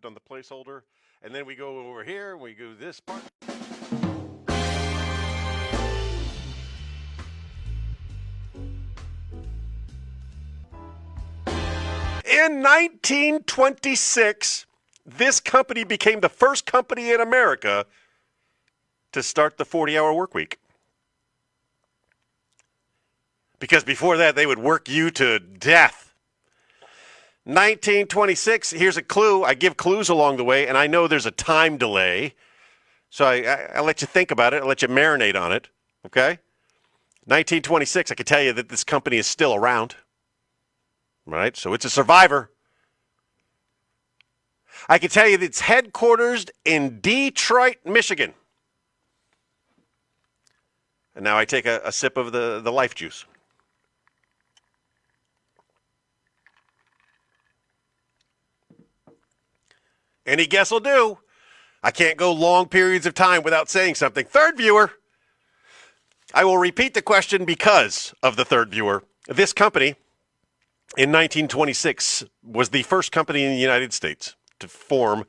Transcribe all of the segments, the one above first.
on the placeholder. And then we go over here and we do this part. In 1926, this company became the first company in America to start the 40-hour work week. Because before that, they would work you to death. 1926, here's a clue. I give clues along the way, and I know there's a time delay. So I let you think about it. I let you marinate on it, okay? 1926, I can tell you that this company is still around. Right? So it's a survivor. I can tell you that it's headquartered in Detroit, Michigan. And now I take a sip of the life juice. Any guess will do. I can't go long periods of time without saying something. Third viewer. I will repeat the question because of the third viewer. This company, in 1926, was the first company in the United States to start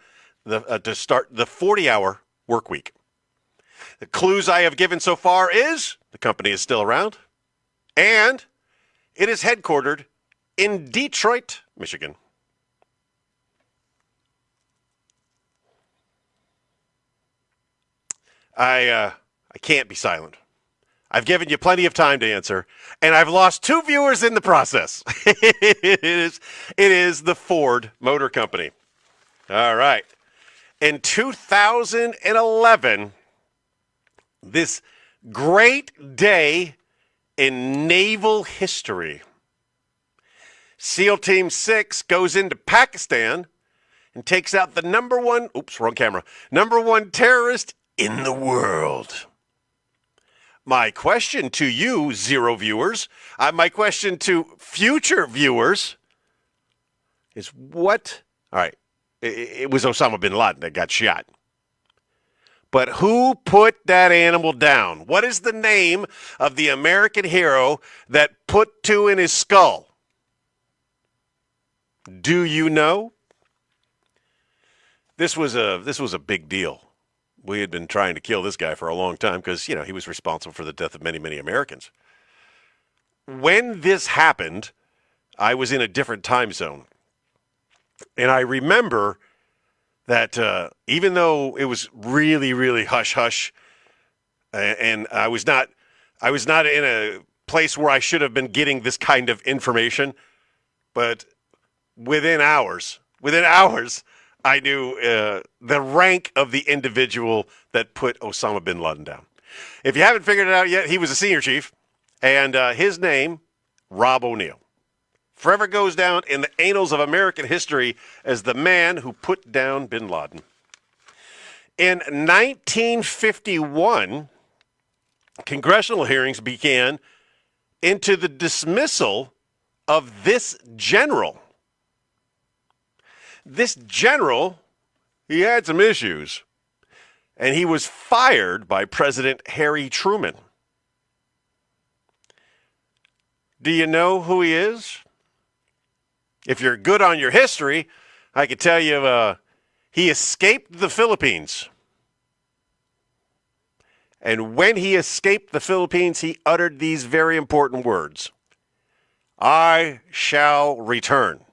the 40-hour work week. The clues I have given so far is the company is still around, and it is headquartered in Detroit, Michigan. I can't be silent. I've given you plenty of time to answer, and I've lost 2 viewers in the process. It is the Ford Motor Company. All right. In 2011, this great day in naval history, SEAL Team 6 goes into Pakistan and takes out the number one terrorist in the world. My question to you, 0 viewers, my question to future viewers is what? All right, it was Osama bin Laden that got shot. But who put that animal down? What is the name of the American hero that put 2 in his skull? Do you know? This was a big deal. We had been trying to kill this guy for a long time because, he was responsible for the death of many, many Americans. When this happened, I was in a different time zone. And I remember that even though it was really, really hush-hush, and I was not in a place where I should have been getting this kind of information, but within hours, I knew the rank of the individual that put Osama bin Laden down. If you haven't figured it out yet, he was a senior chief, and his name, Rob O'Neill, forever goes down in the annals of American history as the man who put down bin Laden. In 1951, congressional hearings began into the dismissal of this general. This general, he had some issues, and he was fired by President Harry Truman. Do you know who he is? If you're good on your history, I could tell you he escaped the Philippines. And when he escaped the Philippines, he uttered these very important words: "I shall return."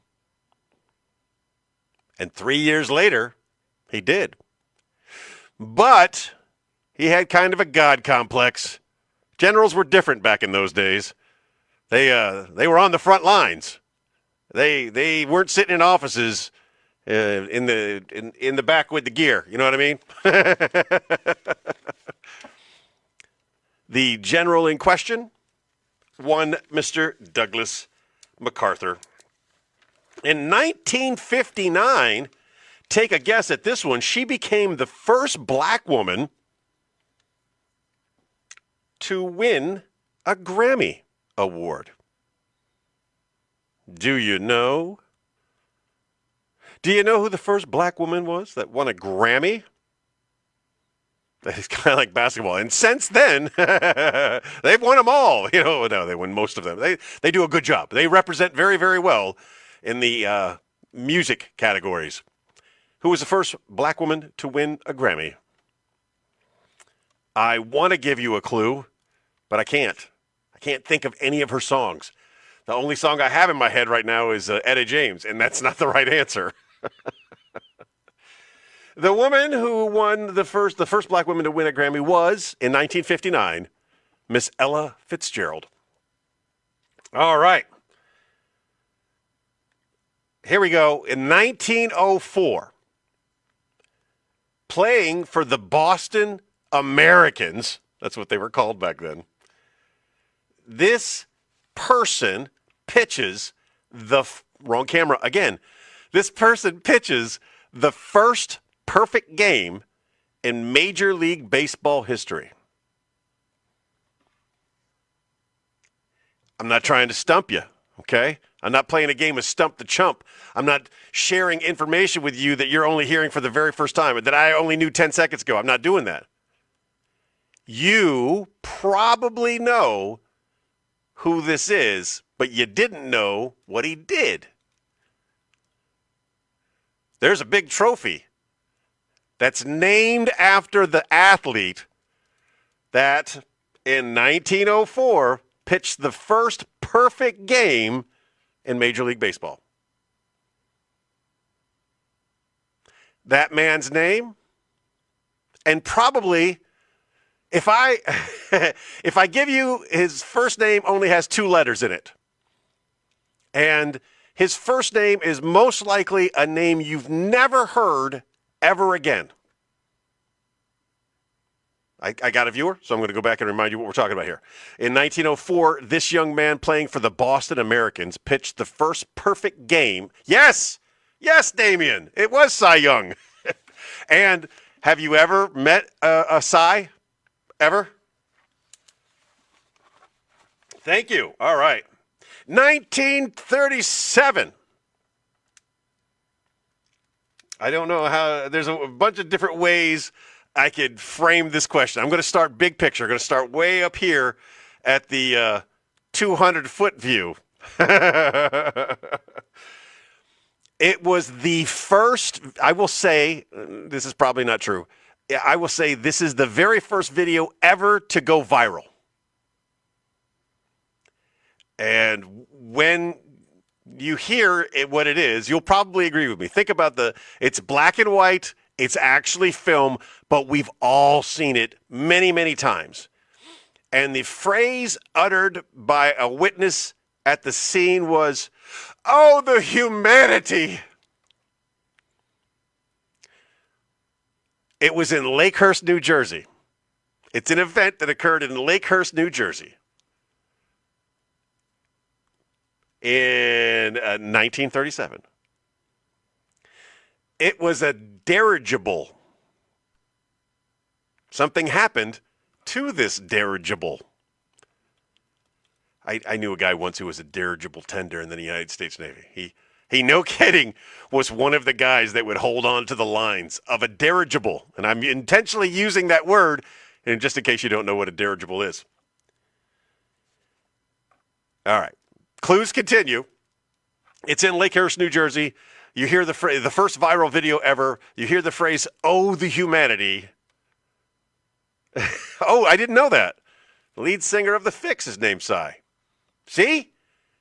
And 3 years later, he did. But he had kind of a God complex. Generals were different back in those days. They were on the front lines. They weren't sitting in offices in the back with the gear. You know what I mean? The general in question, one Mr. Douglas MacArthur. In 1959, take a guess at this one, she became the first black woman to win a Grammy Award. Do you know? Do you know who the first black woman was that won a Grammy? It's kind of like basketball. And since then, they've won them all. No, they win most of them. They do a good job. They represent very, very well in the music categories. who was the first black woman to win a Grammy. I want to give you a clue, but I can't. I can't think of any of her songs. The only song I have in my head right now is Etta James, and that's not the right answer. The woman who won the first black woman to win a Grammy was, in 1959, Miss Ella Fitzgerald. All right. Here we go. In 1904, playing for the Boston Americans, that's what they were called back then, this person pitches wrong camera again. This person pitches the first perfect game in Major League Baseball history. I'm not trying to stump you, okay? I'm not playing a game of Stump the Chump. I'm not sharing information with you that you're only hearing for the very first time or that I only knew 10 seconds ago. I'm not doing that. You probably know who this is, but you didn't know what he did. There's a big trophy that's named after the athlete that in 1904 pitched the first perfect game in Major League Baseball. That man's name, and probably if I give you his first name only has 2 letters in it, and his first name is most likely a name you've never heard ever again. I got a viewer, so I'm going to go back and remind you what we're talking about here. In 1904, this young man playing for the Boston Americans pitched the first perfect game. Yes, Damien, it was Cy Young. And have you ever met a Cy? Ever? Thank you. All right. 1937. I don't know how, there's a bunch of different ways I could frame this question. I'm going to start big picture. I'm going to start way up here at the 200-foot view. It was the first, I will say, this is probably not true. I will say this is the very first video ever to go viral. And when you hear what it is, you'll probably agree with me. Think about it's black and white. It's actually film, but we've all seen it many, many times. And the phrase uttered by a witness at the scene was, "Oh, the humanity." It was in Lakehurst, New Jersey. It's an event that occurred in Lakehurst, New Jersey in 1937. It was a dirigible. Something happened to this dirigible. I knew a guy once who was a dirigible tender in the United States Navy. He, no kidding, was one of the guys that would hold on to the lines of a dirigible. And I'm intentionally using that word, and just in case you don't know what a dirigible is. All right. Clues continue. It's in Lakehurst, New Jersey. You hear the first viral video ever. You hear the phrase, "Oh, the humanity." Oh, I didn't know that. The lead singer of the Fix is named Cy. See?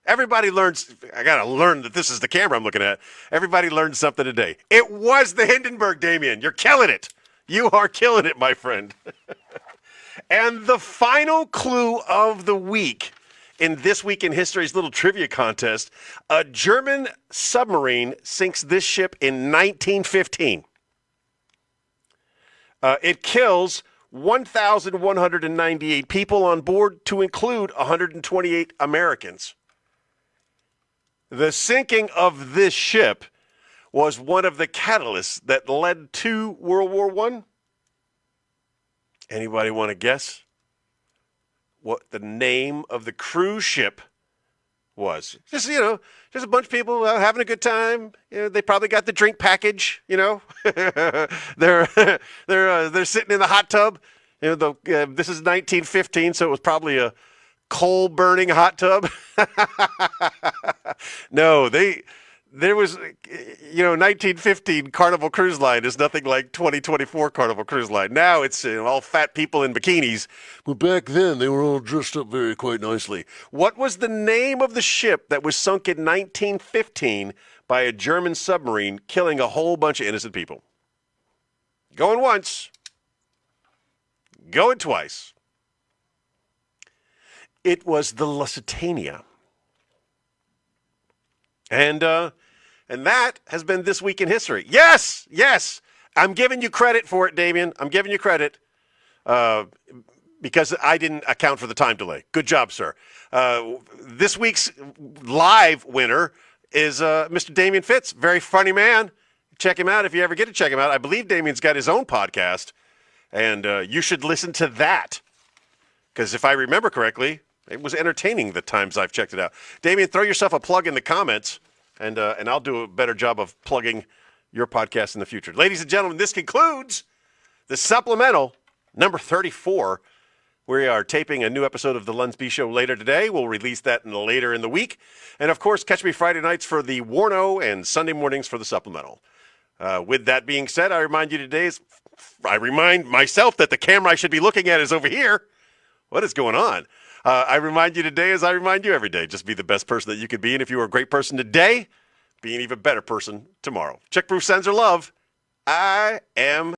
Everybody learns. I got to learn that this is the camera I'm looking at. Everybody learned something today. It was the Hindenburg, Damien. You're killing it. You are killing it, my friend. And the final clue of the week in This Week in History's little trivia contest, a German submarine sinks this ship in 1915. It kills 1,198 people on board, to include 128 Americans. The sinking of this ship was one of the catalysts that led to World War I. Anybody want to guess what the name of the cruise ship was? Just a bunch of people having a good time. They probably got the drink package. They're sitting in the hot tub. This is 1915, so it was probably a coal burning hot tub. No, There was, 1915 Carnival Cruise Line is nothing like 2024 Carnival Cruise Line. Now it's all fat people in bikinis. But back then, they were all dressed up quite nicely. What was the name of the ship that was sunk in 1915 by a German submarine, killing a whole bunch of innocent people? Going once. Going twice. It was the Lusitania. And that has been This Week in History. Yes. I'm giving you credit for it, Damien. I'm giving you credit because I didn't account for the time delay. Good job, sir. This week's live winner is Mr. Damien Fitz. Very funny man. Check him out if you ever get to check him out. I believe Damien's got his own podcast, and you should listen to that because if I remember correctly, it was entertaining the times I've checked it out. Damien, throw yourself a plug in the comments, and I'll do a better job of plugging your podcast in the future. Ladies and gentlemen, this concludes the Supplemental number 34. We are taping a new episode of The Lunsby Show later today. We'll release that later in the week. And, of course, catch me Friday nights for the Warno and Sunday mornings for the Supplemental. With that being said, I remind myself that the camera I should be looking at is over here. What is going on? I remind you today as I remind you every day. Just be the best person that you could be. And if you were a great person today, be an even better person tomorrow. Chick Proof sends her love. I am